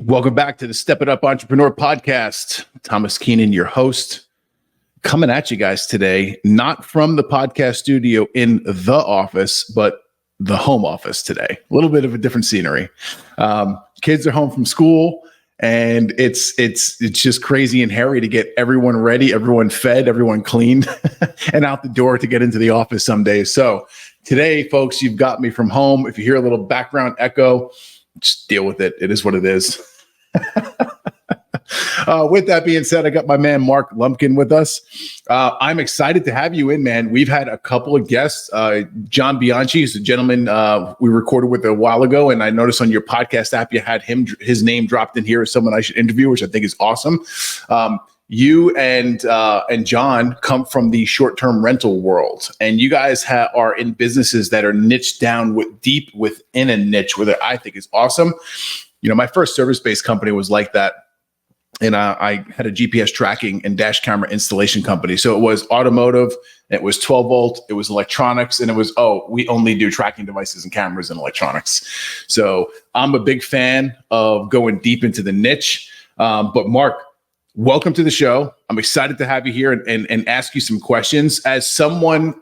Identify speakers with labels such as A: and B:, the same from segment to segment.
A: Welcome back to the Step It Up Entrepreneur Podcast. Tomas Keenan, your host, coming at you guys today, not from the podcast studio in the office, but the home office today. A little bit of a different scenery. Kids are home from school, and it's just crazy and hairy to get everyone ready, everyone fed, everyone cleaned, and out the door to get into the office some days. So today, folks, you've got me from home. If you hear a little background echo, just deal with it. It is what it is. With that being said, I got my man, Mark Lumpkin, with us. I'm excited to have you in, man. We've had a couple of guests. John Bianchi is a gentleman we recorded with a while ago, and I noticed on your podcast app, you had his name dropped in here as someone I should interview, which I think is awesome. You and John come from the short-term rental world, and you guys are in businesses that are niched down deep within a niche, where I think is awesome. You know, my first service-based company was like that, and I had a GPS tracking and dash camera installation company. So it was automotive, it was 12 volt, it was electronics, and it was, we only do tracking devices and cameras and electronics. So I'm a big fan of going deep into the niche. But Mark, welcome to the show. I'm excited to have you here and ask you some questions. As someone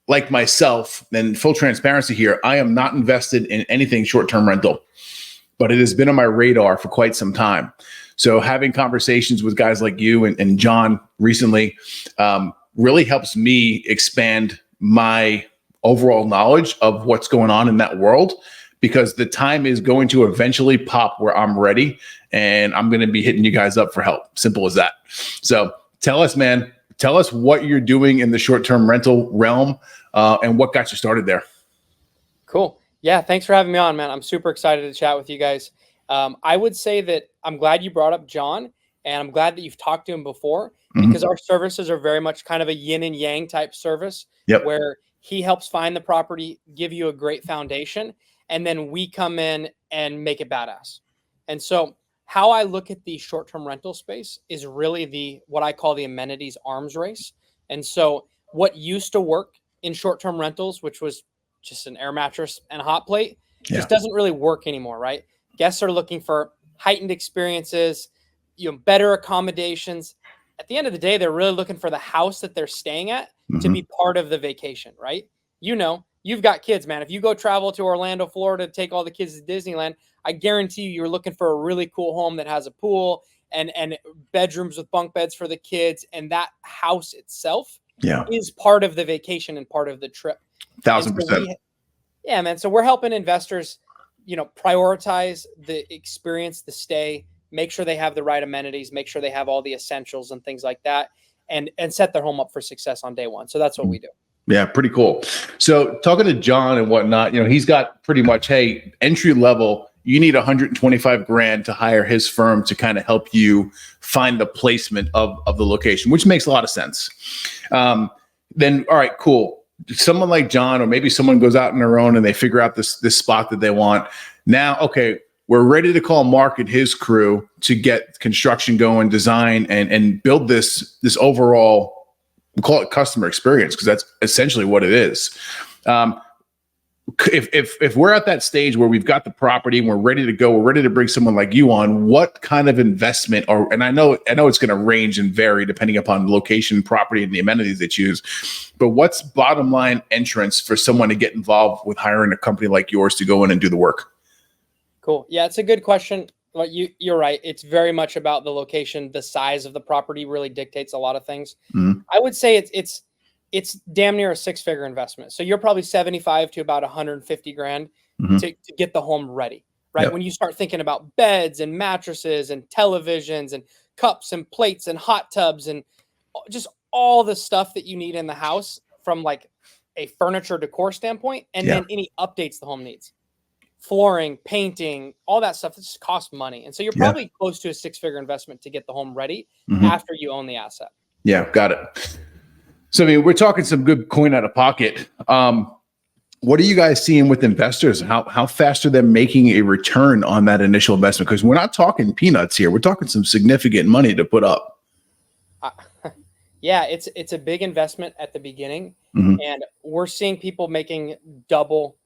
A: like myself, and full transparency here, I am not invested in anything short-term rental, but it has been on my radar for quite some time. So having conversations with guys like you and John recently really helps me expand my overall knowledge of what's going on in that world, because the time is going to eventually pop where I'm ready, and I'm going to be hitting you guys up for help. Simple as that. So tell us, man, what you're doing in the short-term rental realm and what got you started there.
B: Cool. Yeah, thanks for having me on, man. I'm super excited to chat with you guys. I would say that I'm glad you brought up John, and I'm glad that you've talked to him before, because our services are very much kind of a yin and yang type service, where he helps find the property, give you a great foundation, and then we come in and make it badass. And so how I look at the short-term rental space is really what I call the amenities arms race. And so what used to work in short-term rentals, which was just an air mattress and a hot plate, just doesn't really work anymore, right? Guests are looking for heightened experiences, better accommodations. At the end of the day, they're really looking for the house that they're staying at to be part of the vacation, right? You've got kids, man. If you go travel to Orlando, Florida, to take all the kids to Disneyland, I guarantee you're looking for a really cool home that has a pool and bedrooms with bunk beds for the kids. And that house itself is part of the vacation and part of the trip.
A: 1,000%.
B: Yeah, man. So we're helping investors, prioritize the experience, the stay, make sure they have the right amenities, make sure they have all the essentials and things like that, and set their home up for success on day one. So that's what we do.
A: Yeah, pretty cool. So talking to John and whatnot, he's got pretty much, hey, entry level, you need 125 grand to hire his firm to kind of help you find the placement of the location, which makes a lot of sense. Then, all right, cool. Someone like John, or maybe someone goes out on their own and they figure out this spot that they want. Now, okay, we're ready to call Mark and his crew to get construction going, design, and build this overall, we call it customer experience, because that's essentially what it is. If we're at that stage where we've got the property and we're ready to go, we're ready to bring someone like you on, what kind of investment, and I know it's going to range and vary depending upon location, property, and the amenities they choose, but what's bottom line entrance for someone to get involved with hiring a company like yours to go in and do the work?
B: Cool. Yeah, it's a good question. Well, you're right. It's very much about the location. The size of the property really dictates a lot of things. I would say it's damn near a 6-figure investment. So you're probably 75 to about 150 grand to get the home ready, right? When you start thinking about beds and mattresses and televisions and cups and plates and hot tubs and just all the stuff that you need in the house from like a furniture decor standpoint, and then any updates the home needs. Flooring, painting, all that stuff, this costs money. And so you're probably close to a 6-figure investment to get the home ready after you own the asset. Yeah,
A: got it. So, I mean, we're talking some good coin out of pocket. What are you guys seeing with investors? How fast are they making a return on that initial investment? Because we're not talking peanuts here. We're talking some significant money to put up.
B: Yeah, it's a big investment at the beginning. And we're seeing people making double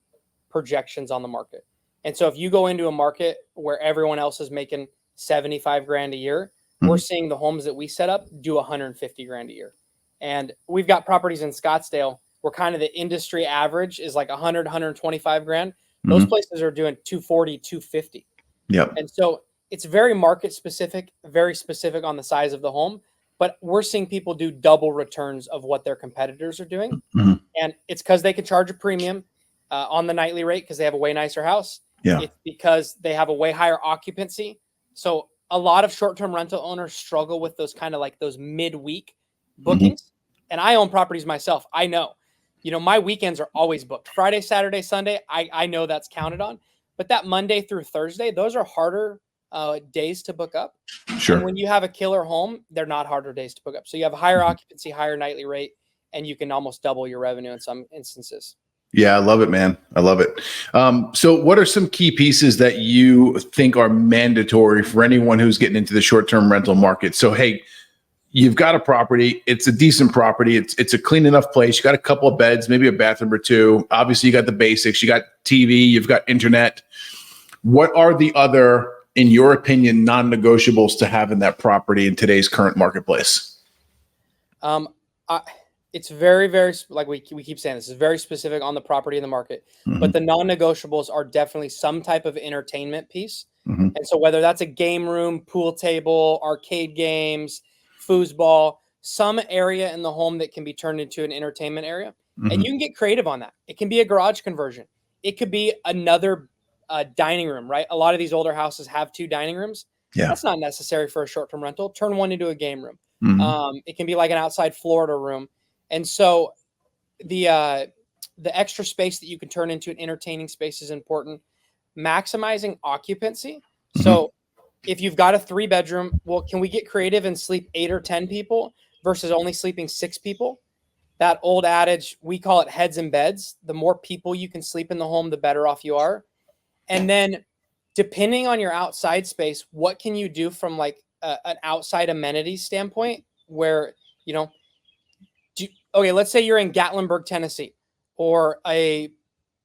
B: projections on the market. And so if you go into a market where everyone else is making 75 grand a year, we're seeing the homes that we set up do 150 grand a year. And we've got properties in Scottsdale where kind of the industry average is like 100, 125 grand. Those places are doing 240, 250.
A: Yep.
B: And so it's very market specific, very specific on the size of the home, but we're seeing people do double returns of what their competitors are doing. And it's because they can charge a premium on the nightly rate because they have a way nicer house.
A: Yeah.
B: It's because they have a way higher occupancy. So a lot of short-term rental owners struggle with those kind of like those midweek bookings. And I own properties myself. I know, my weekends are always booked. Friday, Saturday, Sunday, I know that's counted on. But that Monday through Thursday, those are harder days to book up.
A: Sure.
B: And when you have a killer home, they're not harder days to book up. So you have a higher occupancy, higher nightly rate, and you can almost double your revenue in some instances.
A: Yeah, I love it, man. I love it. So what are some key pieces that you think are mandatory for anyone who's getting into the short-term rental market? So, hey, you've got a property. It's a decent property. It's a clean enough place. You got a couple of beds, maybe a bathroom or two. Obviously, you got the basics. You got TV. You've got internet. What are the other, in your opinion, non-negotiables to have in that property in today's current marketplace?
B: It's very, very, like we keep saying, this is very specific on the property in the market, but the non-negotiables are definitely some type of entertainment piece. And so whether that's a game room, pool table, arcade games, foosball, some area in the home that can be turned into an entertainment area. And you can get creative on that. It can be a garage conversion. It could be another dining room, right? A lot of these older houses have 2 dining rooms.
A: Yeah.
B: That's not necessary for a short-term rental. Turn one into a game room. It can be like an outside Florida room. And so the extra space that you can turn into an entertaining space is important. Maximizing occupancy. So if you've got a 3-bedroom, well, can we get creative and sleep 8 or 10 people versus only sleeping 6 people? That old adage, we call it heads in beds. The more people you can sleep in the home, the better off you are. And then depending on your outside space, what can you do from like an outside amenities standpoint where, okay, let's say you're in Gatlinburg, Tennessee, or a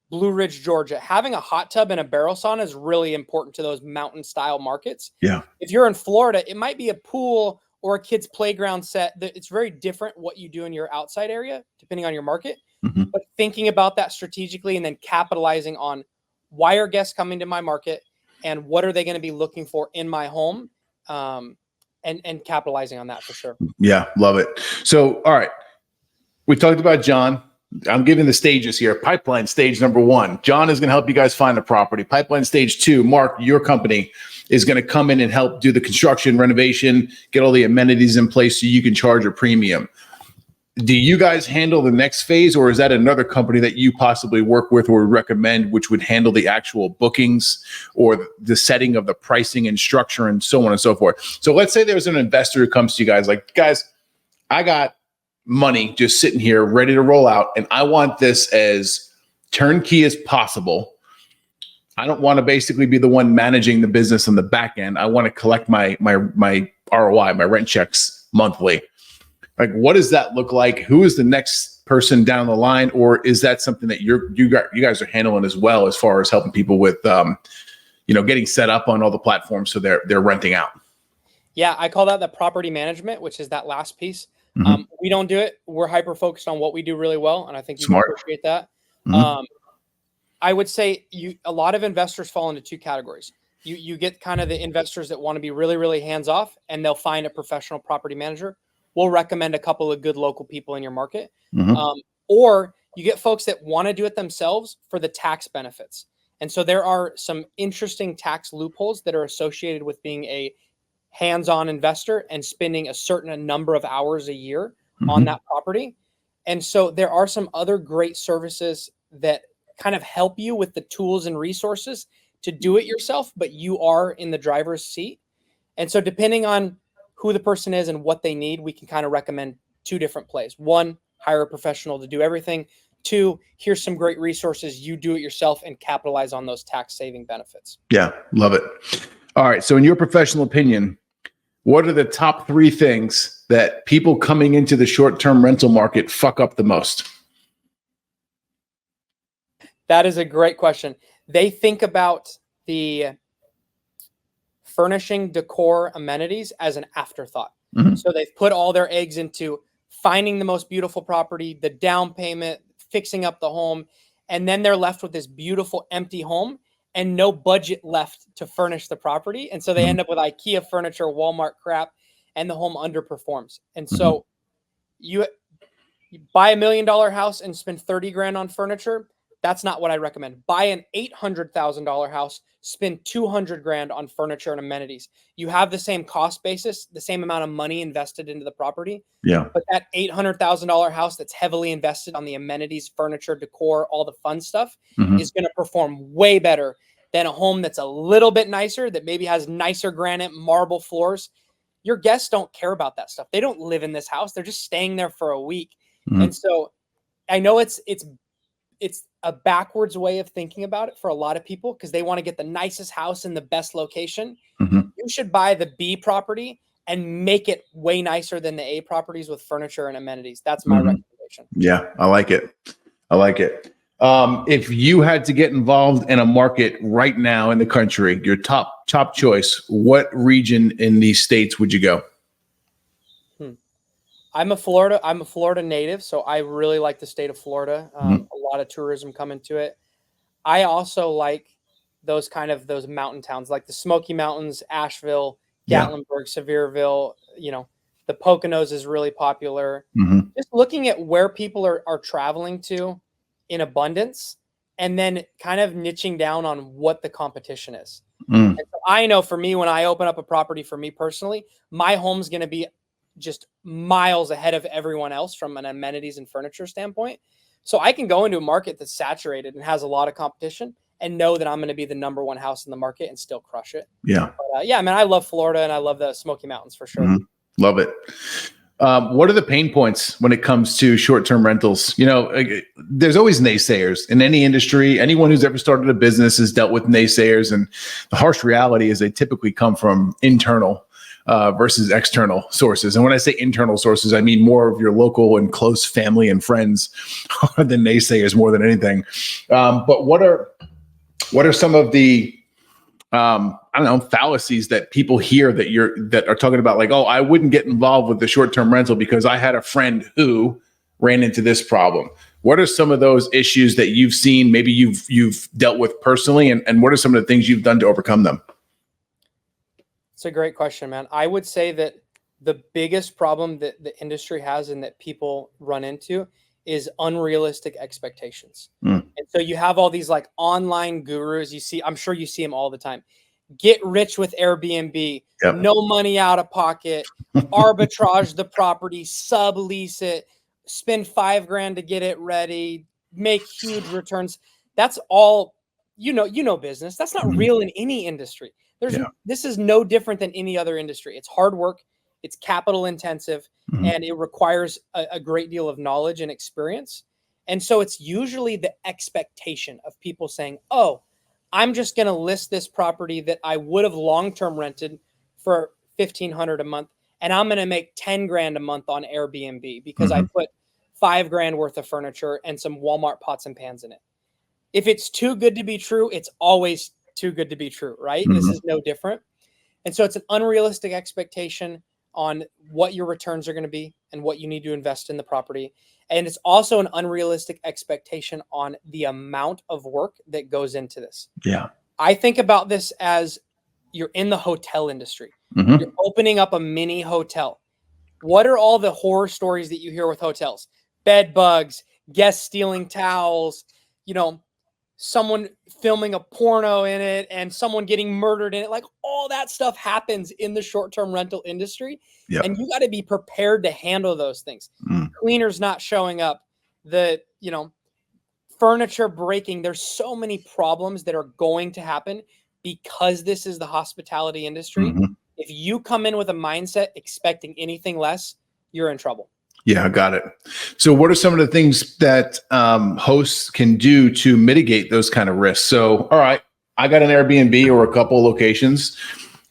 B: Blue Ridge, Georgia. Having a hot tub and a barrel sauna is really important to those mountain style markets.
A: Yeah.
B: If you're in Florida, it might be a pool or a kid's playground set. It's very different what you do in your outside area, depending on your market. But thinking about that strategically and then capitalizing on why are guests coming to my market and what are they going to be looking for in my home, and capitalizing on that for sure.
A: Yeah, love it. So, all right. We talked about John. I'm giving the stages here. Pipeline stage number 1. John is going to help you guys find the property. Pipeline stage 2, Mark, your company is going to come in and help do the construction, renovation, get all the amenities in place so you can charge a premium. Do you guys handle the next phase, or is that another company that you possibly work with or recommend, which would handle the actual bookings or the setting of the pricing and structure and so on and so forth? So let's say there's an investor who comes to you guys like, guys, I got money just sitting here ready to roll out, and I want this as turnkey as possible. I don't want to basically be the one managing the business on the back end. I want to collect my ROI, my rent checks monthly. Like, what does that look like? Who is the next person down the line, or is that something that you guys are handling as well, as far as helping people with getting set up on all the platforms so they're renting out?
B: Yeah, I call that the property management, which is that last piece. We don't do it. We're hyper focused on what we do really well, and I think you can appreciate that. I would say a lot of investors fall into 2 categories. You get kind of the investors that want to be really, really hands off, and they'll find a professional property manager. We'll recommend a couple of good local people in your market. Or you get folks that want to do it themselves for the tax benefits. And so there are some interesting tax loopholes that are associated with being a hands-on investor and spending a certain number of hours a year on that property. And so there are some other great services that kind of help you with the tools and resources to do it yourself, but you are in the driver's seat. And so depending on who the person is and what they need, we can kind of recommend 2 different plays. 1, hire a professional to do everything. 2, here's some great resources. You do it yourself and capitalize on those tax saving benefits.
A: Yeah, love it. All right. So in your professional opinion, what are the top 3 things that people coming into the short-term rental market fuck up the most?
B: That is a great question. they think about the furnishing, decor, amenities as an afterthought. So they've put all their eggs into finding the most beautiful property, the down payment, fixing up the home, and then they're left with this beautiful empty home and no budget left to furnish the property. And so they end up with IKEA furniture, Walmart crap, and the home underperforms. And so you buy $1 million house and spend 30 grand on furniture. That's not what I recommend. Buy an $800,000 house, spend 200 grand on furniture and amenities. You have the same cost basis, the same amount of money invested into the property.
A: Yeah.
B: But that $800,000 house that's heavily invested on the amenities, furniture, decor, all the fun stuff is going to perform way better than a home that's a little bit nicer, that maybe has nicer granite, marble floors. Your guests don't care about that stuff. They don't live in this house. They're just staying there for a week. And so I know it's a backwards way of thinking about it for a lot of people because they want to get the nicest house in the best location. You should buy the B property and make it way nicer than the A properties with furniture and amenities. That's my recommendation.
A: Yeah, I like it. I like it. If you had to get involved in a market right now in the country, your top choice, what region in these states would you go?
B: I'm a Florida native, so I really like the state of Florida. A lot of tourism come into it. I also like those mountain towns, like the Smoky Mountains, Asheville, Gatlinburg, Sevierville. The Poconos is really popular. Just looking at where people are traveling to in abundance, and then kind of niching down on what the competition is. And so I know for me, when I open up a property for me personally, my home's going to be just miles ahead of everyone else from an amenities and furniture standpoint. So I can go into a market that's saturated and has a lot of competition and know that I'm going to be the number one house in the market and still crush it. Yeah. But, I love Florida and I love the Smoky Mountains for sure.
A: Love it. What are the pain points when it comes to short-term rentals? There's always naysayers in any industry. Anyone who's ever started a business has dealt with naysayers. And the harsh reality is they typically come from internal versus external sources. And when I say internal sources, I mean more of your local and close family and friends than naysayers more than anything. But what are some of the fallacies that people hear that are talking about, like, oh, I wouldn't get involved with the short-term rental because I had a friend who ran into this problem? What are some of those issues that you've seen, maybe you've dealt with personally, and what are some of the things you've done to overcome them?
B: It's a great question, man. I would say that the biggest problem that the industry has and that people run into is unrealistic expectations. And so you have all these like online gurus. I'm sure you see them all the time. Get rich with Airbnb, no money out of pocket, arbitrage the property, sublease it, spend $5 grand to get it ready, make huge returns. That's all, business. That's not real in any industry. This is no different than any other industry. It's hard work. It's capital intensive, and it requires a great deal of knowledge and experience. And so it's usually the expectation of people saying, oh, I'm just going to list this property that I would have long-term rented for $1,500 a month, and I'm going to make 10 grand a month on Airbnb because I put $5 grand worth of furniture and some Walmart pots and pans in it. If it's too good to be true, it's always too good to be true, right? This is no different. And so it's an unrealistic expectation on what your returns are going to be and what you need to invest in the property. And it's also an unrealistic expectation on the amount of work that goes into this. Yeah. I think about this as you're in the hotel industry. You're opening up a mini hotel. What are all the horror stories that you hear with hotels? Bed bugs, guests stealing towels, someone filming a porno in it and someone getting murdered in it. Like, all that stuff happens in the short-term rental industry. And you got to be prepared to handle those things. Cleaners not showing up, furniture breaking. There's so many problems that are going to happen because this is the hospitality industry. If you come in with a mindset expecting anything less, you're in trouble.
A: Yeah, I got it. So what are some of the things that hosts can do to mitigate those kind of risks? So, all right, I got an Airbnb or a couple of locations.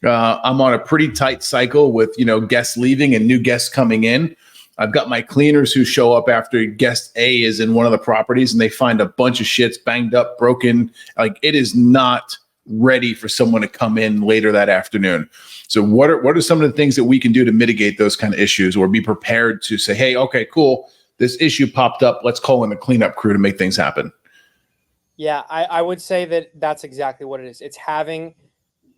A: I'm on a pretty tight cycle with, guests leaving and new guests coming in. I've got my cleaners who show up after guest A is in one of the properties and they find a bunch of shits banged up, broken. Like, it is not ready for someone to come in later that afternoon. So what are some of the things that we can do to mitigate those kind of issues, or be prepared to say, hey, okay, cool, this issue popped up, let's call in the cleanup crew to make things happen?
B: Yeah, I would say that that's exactly what it is. It's having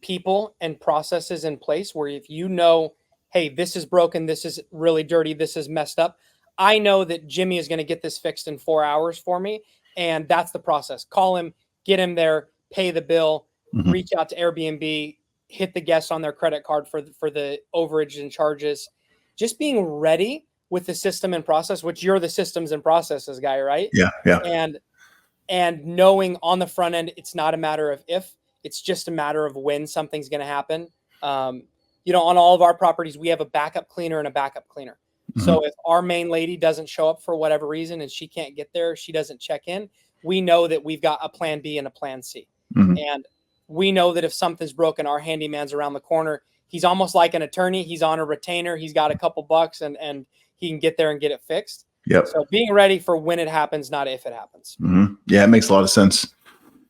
B: people and processes in place where if you know, hey, this is broken, this is really dirty, this is messed up, I know that Jimmy is going to get this fixed in 4 hours for me. And that's the process. Call him, get him there, pay the bill, reach out to Airbnb, hit the guests on their credit card for the overage and charges. Just being ready with the system and process, which you're the systems and processes guy, right?
A: Yeah.
B: And knowing on the front end, it's not a matter of if, it's just a matter of when something's going to happen. You know, on all of our properties, we have a backup cleaner and a backup cleaner. So if our main lady doesn't show up for whatever reason and she can't get there, she doesn't check in, we know that we've got a plan B and a plan C. And we know that if something's broken, our handyman's around the corner. He's almost like an attorney. He's on a retainer. He's got a couple bucks and he can get there and get it fixed.
A: Yep.
B: So being ready for when it happens, not if it happens.
A: Yeah, it makes a lot of sense.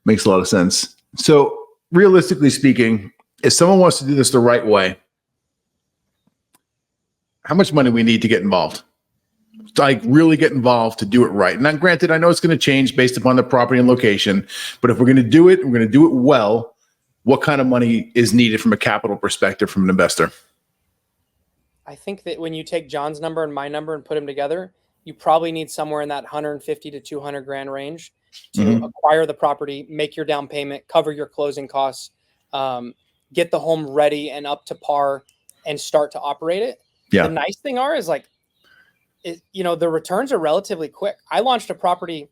A: Makes a lot of sense. So realistically speaking, if someone wants to do this the right way, how much money we need to get involved? Like, really get involved to do it right. Now, granted, I know it's going to change based upon the property and location, but if we're going to do it, we're going to do it well. What kind of money is needed from a capital perspective from an investor?
B: I think that when you take John's number and my number and put them together, you probably need somewhere in that 150 to 200 grand range to acquire the property, make your down payment, cover your closing costs, get the home ready and up to par, and start to operate it.
A: Yeah.
B: The nice thing is the returns are relatively quick. I launched a property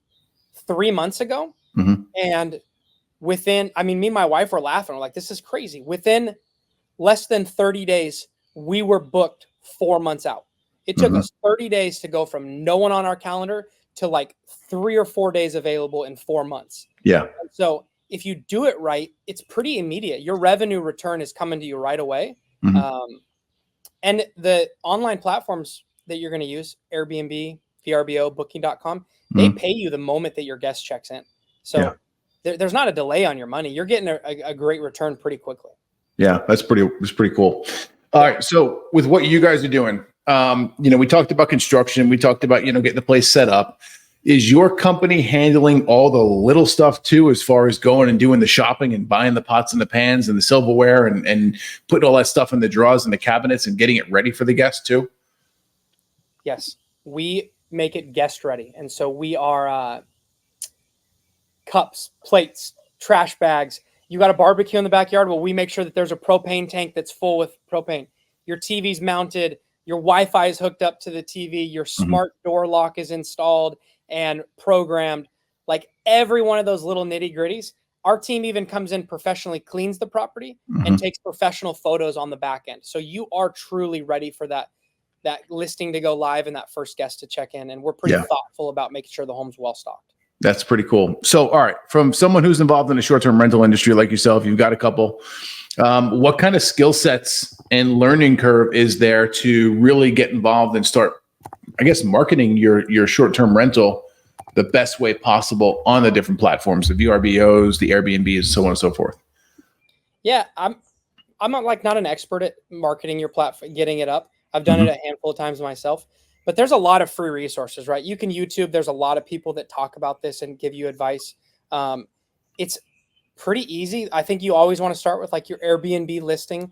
B: 3 months ago, and me and my wife were laughing. We're like, this is crazy. Within less than 30 days, we were booked 4 months out. It took us 30 days to go from no one on our calendar to like 3 or 4 days available in 4 months.
A: Yeah.
B: So if you do it right, it's pretty immediate. Your revenue return is coming to you right away. And the online platforms that you're going to use, Airbnb, VRBO, Booking.com, they pay you the moment that your guest checks in. So there's not a delay on your money. You're getting a great return pretty quickly.
A: Yeah, that's pretty cool. All right. So with what you guys are doing, we talked about construction. We talked about, getting the place set up. Is your company handling all the little stuff too, as far as going and doing the shopping and buying the pots and the pans and the silverware and putting all that stuff in the drawers and the cabinets and getting it ready for the guests too?
B: Yes, we make it guest ready. And so we are cups, plates, trash bags. You got a barbecue in the backyard? Well, we make sure that there's a propane tank that's full with propane. Your TV's mounted. Your Wi-Fi is hooked up to the TV. Your smart door lock is installed and programmed. Like, every one of those little nitty gritties. Our team even comes in, professionally cleans the property and takes professional photos on the back end. So you are truly ready for that listing to go live and that first guest to check in. And we're pretty thoughtful about making sure the home's well stocked.
A: That's pretty cool. So, all right, from someone who's involved in the short-term rental industry like yourself, you've got a couple. What kind of skill sets and learning curve is there to really get involved and start, I guess, marketing your short-term rental the best way possible on the different platforms, the VRBOs, the Airbnbs, so on and so forth?
B: Yeah, I'm not an expert at marketing your platform, getting it up. I've done it a handful of times myself, but there's a lot of free resources, right? You can YouTube. There's a lot of people that talk about this and give you advice. It's pretty easy. I think you always want to start with like your Airbnb listing.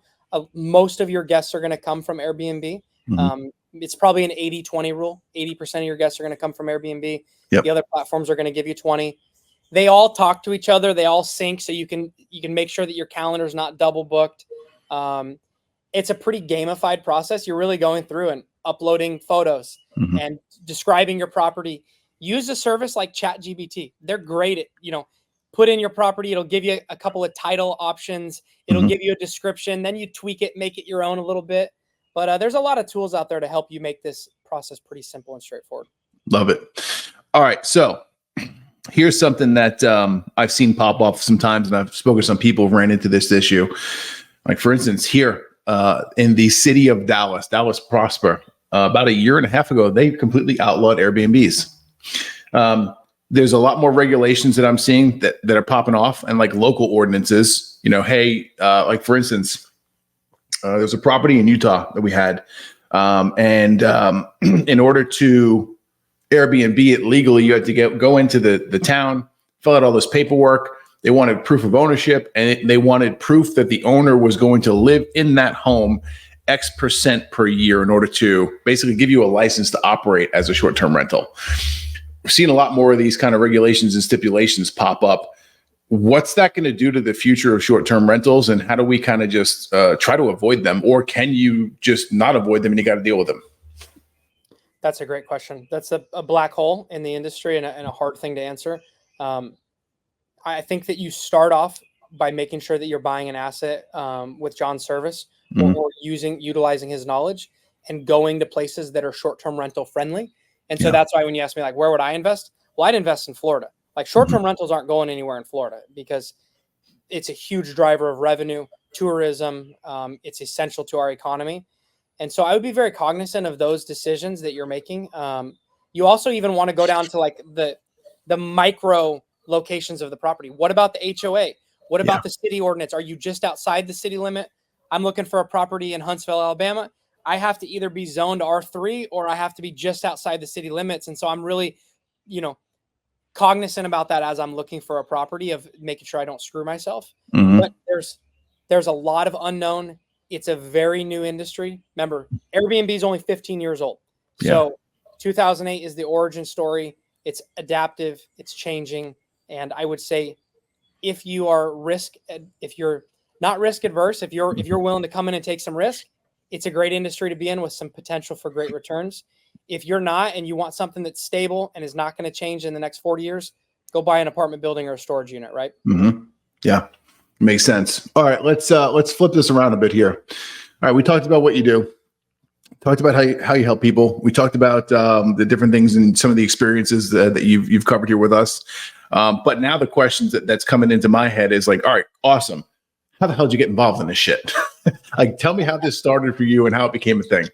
B: Most of your guests are going to come from Airbnb. It's probably an 80-20 rule. 80% of your guests are going to come from Airbnb. Yep. The other platforms are going to give you 20. They all talk to each other. They all sync. So you can make sure that your calendar is not double booked. It's a pretty gamified process. You're really going through and uploading photos and describing your property. Use a service like ChatGPT. They're great at, put in your property. It'll give you a couple of title options. It'll give you a description. Then you tweak it, make it your own a little bit. But there's a lot of tools out there to help you make this process pretty simple and straightforward.
A: Love it. All right. So here's something that I've seen pop up sometimes, and I've spoken to some people who ran into this issue. Like, for instance, here in the city of Dallas Prosper, about a year and a half ago, they completely outlawed Airbnbs. There's a lot more regulations that I'm seeing that are popping off, and like local ordinances, hey, like for instance, there's a property in Utah that we had. And in order to Airbnb it legally, you had to go into the town, fill out all this paperwork. They wanted proof of ownership, and they wanted proof that the owner was going to live in that home X% per year in order to basically give you a license to operate as a short-term rental. We've seen a lot more of these kind of regulations and stipulations pop up. What's that going to do to the future of short-term rentals, and how do we kind of just try to avoid them, or can you just not avoid them and you got to deal with them?
B: That's a great question. That's a black hole in the industry and a hard thing to answer. I think that you start off by making sure that you're buying an asset with John's service, or utilizing his knowledge and going to places that are short-term rental friendly. And so that's why when you ask me, like, where would I invest? Well, I'd invest in Florida. Like, short-term rentals aren't going anywhere in Florida because it's a huge driver of revenue, tourism. It's essential to our economy. And so I would be very cognizant of those decisions that you're making. You also even want to go down to like the micro locations of the property. What about the HOA? What about the city ordinance? Are you just outside the city limit? I'm looking for a property in Huntsville, Alabama. I have to either be zoned R3 or I have to be just outside the city limits. And so I'm really, cognizant about that as I'm looking for a property, of making sure I don't screw myself. But there's a lot of unknown. It's a very new industry. Remember, Airbnb is only 15 years old. So 2008 is the origin story. It's adaptive, it's changing. And I would say if you're not risk adverse, if you're willing to come in and take some risk, it's a great industry to be in with some potential for great returns. If you're not, and you want something that's stable and is not going to change in the next 40 years, go buy an apartment building or a storage unit, right?
A: Yeah, makes sense. All right, let's flip this around a bit here. All right, we talked about what you do. Talked about how you help people. We talked about the different things and some of the experiences that you've covered here with us. But now the questions that's coming into my head is like, all right, awesome. How the hell did you get involved in this shit? Like, tell me how this started for you and how it became a thing.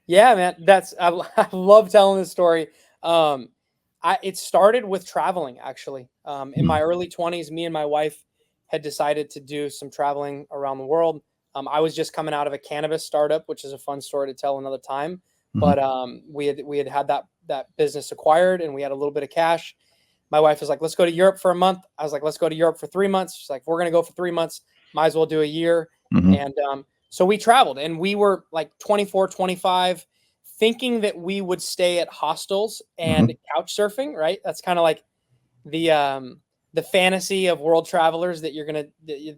B: Yeah, man, I love telling this story. It started with traveling, actually. In my early 20s, me and my wife had decided to do some traveling around the world. I was just coming out of a cannabis startup, which is a fun story to tell another time. But we had that business acquired, and we had a little bit of cash. My wife was like, let's go to Europe for a month. I was like, let's go to Europe for 3 months. She's like, we're going to go for 3 months. Might as well do a year. And so we traveled, and we were like 24, 25, thinking that we would stay at hostels and couch surfing, right? That's kind of like the fantasy of world travelers, that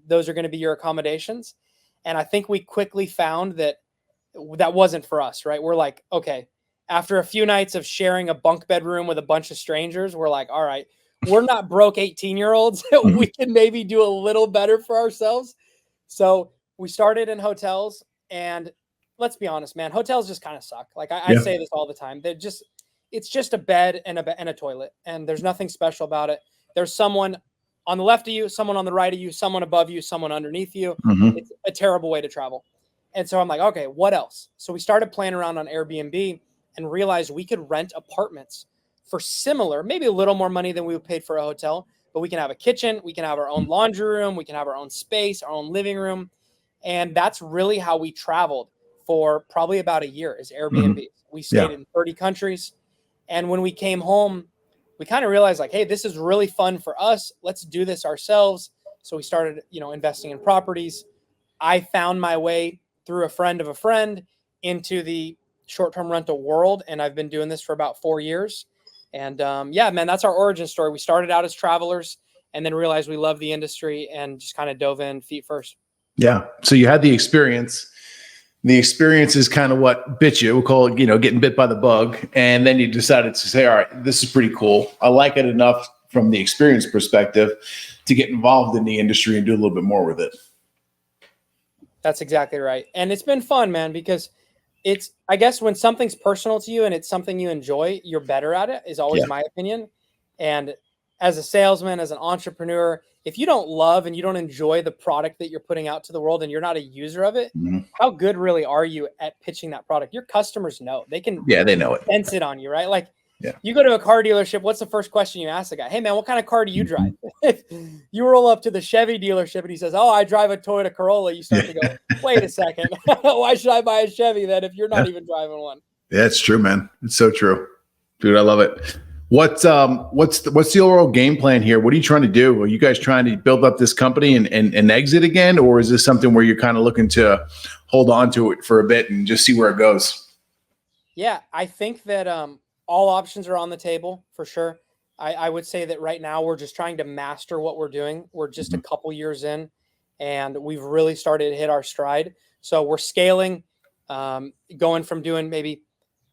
B: those are going to be your accommodations. And I think we quickly found that wasn't for us, right? We're like, okay, after a few nights of sharing a bunk bedroom with a bunch of strangers, we're like, all right, we're not broke 18-year-olds. We can maybe do a little better for ourselves. So we started in hotels, and let's be honest, man, hotels just kind of suck. Like I say this all the time. It's just a bed and a toilet, and there's nothing special about it. There's someone on the left of you, someone on the right of you, someone above you, someone underneath you. It's a terrible way to travel. And so I'm like, okay, what else? So we started playing around on Airbnb and realized we could rent apartments for similar, maybe a little more money than we would pay for a hotel, but we can have a kitchen, we can have our own laundry room, we can have our own space, our own living room. And that's really how we traveled for probably about a year, is Airbnb. We stayed in 30 countries. And when we came home, we kind of realized like, hey, this is really fun for us. Let's do this ourselves. So we started, investing in properties. I found my way through a friend of a friend into the short-term rental world. And I've been doing this for about 4 years. And man, that's our origin story. We started out as travelers and then realized we love the industry and just kind of dove in feet first.
A: Yeah. So you had the experience. The experience is kind of what bit you. We'll call it, getting bit by the bug. And then you decided to say, all right, this is pretty cool. I like it enough from the experience perspective to get involved in the industry and do a little bit more with it.
B: That's exactly right. And it's been fun, man, because I guess when something's personal to you and it's something you enjoy, you're better at it, is always my opinion. And as a salesman, as an entrepreneur, if you don't love and you don't enjoy the product that you're putting out to the world and you're not a user of it, how good really are you at pitching that product? Your customers know. They can
A: they know it.
B: sense it on you, right? Like you go to a car dealership, what's the first question you ask the guy? Hey man, what kind of car do you drive? If you roll up to the Chevy dealership and he says, oh, I drive a Toyota Corolla, you start to go, wait a second. Why should I buy a Chevy then if you're not even driving one?
A: Yeah, it's true, man. It's so true. Dude, I love it. What's the overall game plan here? What are you trying to do? Are you guys trying to build up this company and exit again? Or is this something where you're kind of looking to hold on to it for a bit and just see where it goes?
B: Yeah, I think that all options are on the table for sure. I would say that right now we're just trying to master what we're doing. We're just a couple years in and we've really started to hit our stride. So we're scaling, going from doing maybe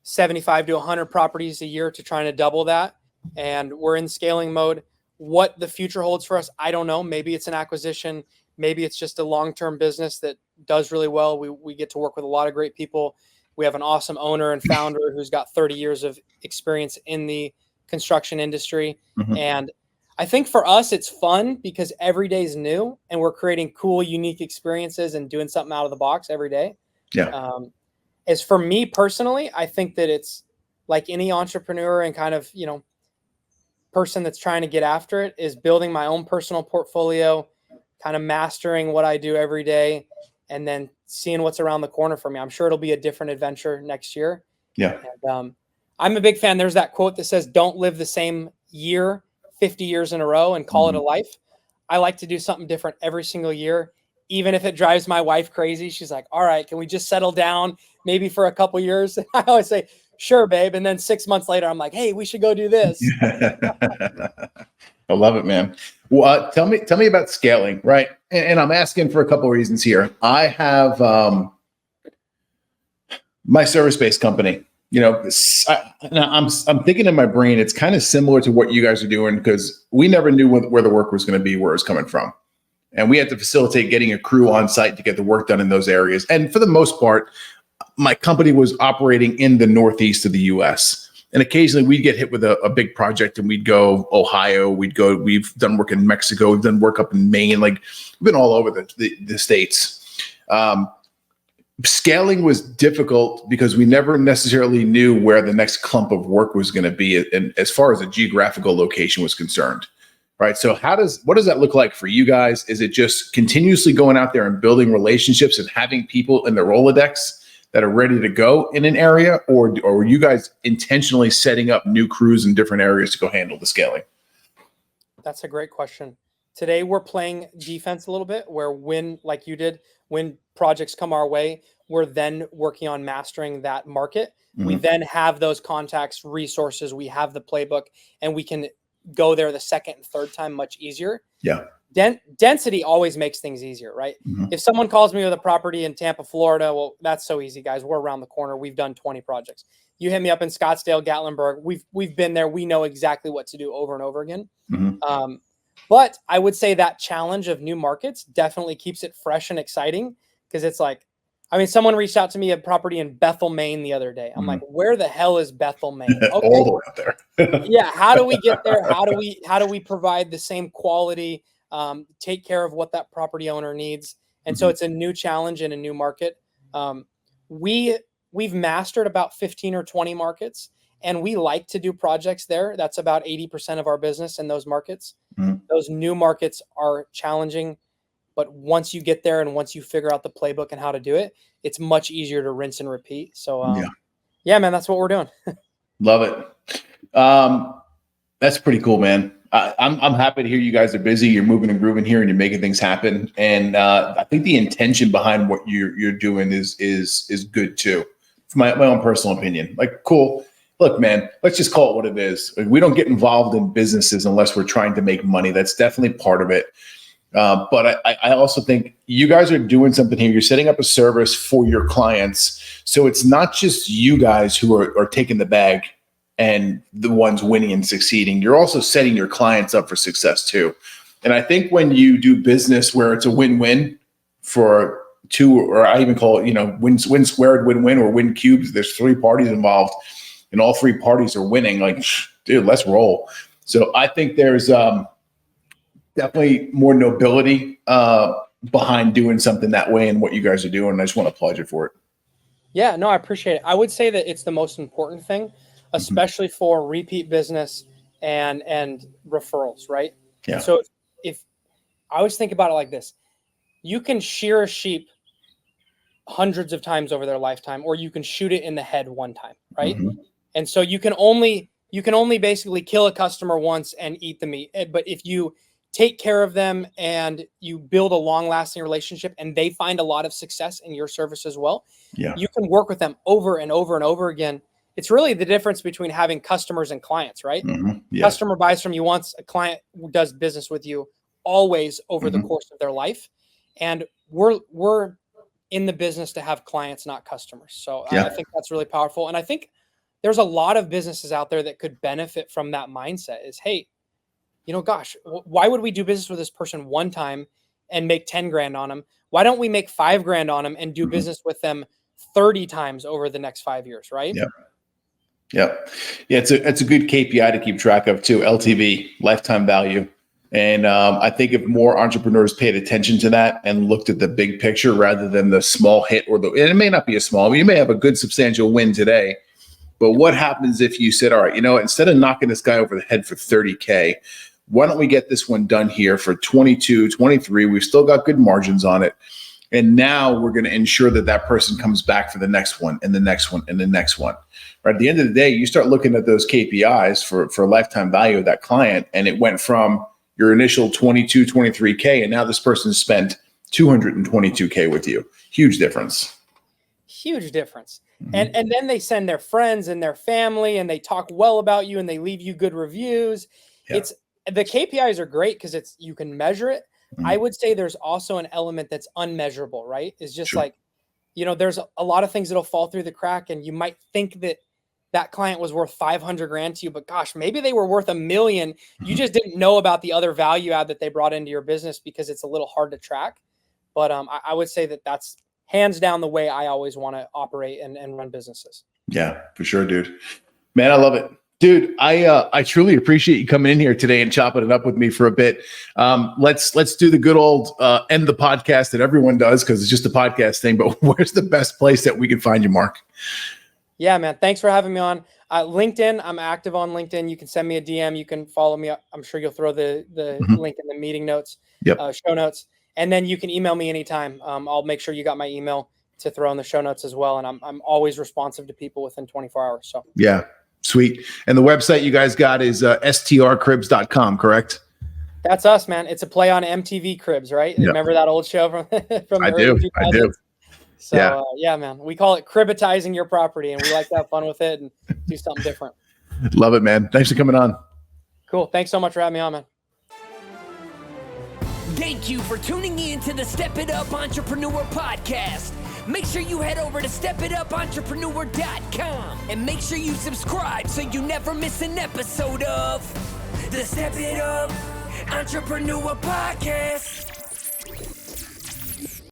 B: 75 to 100 properties a year to trying to double that. And we're in scaling mode. What the future holds for us, I don't know. Maybe it's an acquisition. Maybe it's just a long-term business that does really well. We get to work with a lot of great people. We have an awesome owner and founder who's got 30 years of experience in the construction industry. And I think for us, it's fun because every day is new and we're creating cool, unique experiences and doing something out of the box every day.
A: Yeah.
B: As for me personally, I think that it's like any entrepreneur and kind of, person that's trying to get after it is building my own personal portfolio, kind of mastering what I do every day, and then seeing what's around the corner for me. I'm sure it'll be a different adventure next year.
A: Yeah.
B: And, I'm a big fan. There's that quote that says, don't live the same year 50 years in a row and call it a life. I like to do something different every single year. Even if it drives my wife crazy, she's like, all right, can we just settle down maybe for a couple years? I always say, sure, babe. And then 6 months later, I'm like, hey, we should go do this.
A: I love it, man. Well, tell me about scaling, right? And I'm asking for a couple of reasons here. I have my service-based company. I'm thinking in my brain, it's kind of similar to what you guys are doing because we never knew where the work was going to be, where it was coming from. And we had to facilitate getting a crew on site to get the work done in those areas. And for the most part, my company was operating in the Northeast of the US. And occasionally we'd get hit with a big project and we'd go Ohio, we've done work in Mexico, we've done work up in Maine, like we've been all over the States. Scaling was difficult because we never necessarily knew where the next clump of work was going to be, and as far as a geographical location was concerned. Right. So what does that look like for you guys? Is it just continuously going out there and building relationships and having people in the Rolodex that are ready to go in an area, or were you guys intentionally setting up new crews in different areas to go handle the scaling?
B: That's a great question. Today we're playing defense a little bit where like you did, when projects come our way, we're then working on mastering that market. We then have those contacts, resources, we have the playbook, and we can go there the second and third time much easier.
A: Yeah.
B: Density always makes things easier, right? If someone calls me with a property in Tampa, Florida, well, that's so easy, guys. We're around the corner. We've done 20 projects. You hit me up in Scottsdale, Gatlinburg. We've been there. We know exactly what to do over and over again. But I would say that challenge of new markets definitely keeps it fresh and exciting because it's like, someone reached out to me a property in Bethel, Maine the other day. I'm like, where the hell is Bethel, Maine? Okay.
A: All the way out there.
B: Yeah. How do we get there? How do we provide the same quality, take care of what that property owner needs? And so it's a new challenge in a new market. We've mastered about 15 or 20 markets, and we like to do projects there. That's about 80% of our business in those markets. Those new markets are challenging, but once you get there and once you figure out the playbook and how to do it, it's much easier to rinse and repeat. So, yeah, man, that's what we're doing.
A: Love it. That's pretty cool, man. I'm happy to hear you guys are busy. You're moving and grooving here, and you're making things happen. And I think the intention behind what you're doing is good too. From my own personal opinion, like, cool. Look, man, let's just call it what it is. We don't get involved in businesses unless we're trying to make money. That's definitely part of it. But I also think you guys are doing something here. You're setting up a service for your clients. So it's not just you guys who are taking the bag and the ones winning and succeeding. You're also setting your clients up for success too. And I think when you do business where it's a win-win for two, or I even call it, win squared, win-win, or win cubed, there's three parties involved and all three parties are winning. Like, dude, let's roll. So I think there's definitely more nobility behind doing something that way and what you guys are doing. And I just want to applaud you for it.
B: Yeah, no, I appreciate it. I would say that it's the most important thing, especially for repeat business and referrals, right?
A: Yeah.
B: So if I always think about it like this, you can shear a sheep hundreds of times over their lifetime, or you can shoot it in the head one time, right? And so you can only basically kill a customer once and eat the meat. But if you take care of them and you build a long-lasting relationship and they find a lot of success in your service as well, you can work with them over and over and over again. It's really the difference between having customers and clients, right? Customer buys from you once, a client does business with you always over the course of their life. And we're in the business to have clients, not customers. So I think that's really powerful. And I think there's a lot of businesses out there that could benefit from that mindset is, hey, gosh, why would we do business with this person one time and make 10 grand on them? Why don't we make 5 grand on them and do business with them 30 times over the next 5 years? Right.
A: Yeah. It's a good KPI to keep track of too. LTV, lifetime value. And I think if more entrepreneurs paid attention to that and looked at the big picture rather than the small hit and it may not be a small, you may have a good substantial win today. But what happens if you said, all right, instead of knocking this guy over the head for 30K, why don't we get this one done here for 22, 23? We've still got good margins on it. And now we're going to ensure that person comes back for the next one and the next one and the next one. Right? At the end of the day, you start looking at those KPIs for lifetime value of that client, and it went from your initial 22, 23K, and now this person spent 222K with you. Huge difference.
B: Huge difference. And then they send their friends and their family and they talk well about you and they leave you good reviews. The KPIs are great because you can measure it. I would say there's also an element that's unmeasurable, right? It's just there's a lot of things that'll fall through the crack, and you might think that client was worth 500 grand to you, but gosh, maybe they were worth $1 million. You just didn't know about the other value add that they brought into your business because it's a little hard to track. But I would say that's hands down the way I always want to operate and run businesses. Yeah,
A: for sure, dude. Man, I love it. Dude, I truly appreciate you coming in here today and chopping it up with me for a bit. Let's do the good old end the podcast that everyone does because it's just a podcast thing. But where's the best place that we can find you, Mark?
B: Yeah, man. Thanks for having me on. LinkedIn, I'm active on LinkedIn. You can send me a DM. You can follow me. I'm sure you'll throw the link in the meeting notes, show notes. And then you can email me anytime. I'll make sure you got my email to throw in the show notes as well. And I'm always responsive to people within 24 hours. So
A: yeah, sweet. And the website you guys got is strcribs.com, correct?
B: That's us, man. It's a play on MTV Cribs, right? Yep. Remember that old show from the early 2000s? I do. So yeah, man, we call it cribitizing your property, and we like to have fun with it and do something different.
A: Love it, man. Thanks for coming on.
B: Cool. Thanks so much for having me on, man.
C: Thank you for tuning in to the Step It Up Entrepreneur Podcast. Make sure you head over to stepitupentrepreneur.com and make sure you subscribe so you never miss an episode of the Step It Up Entrepreneur Podcast.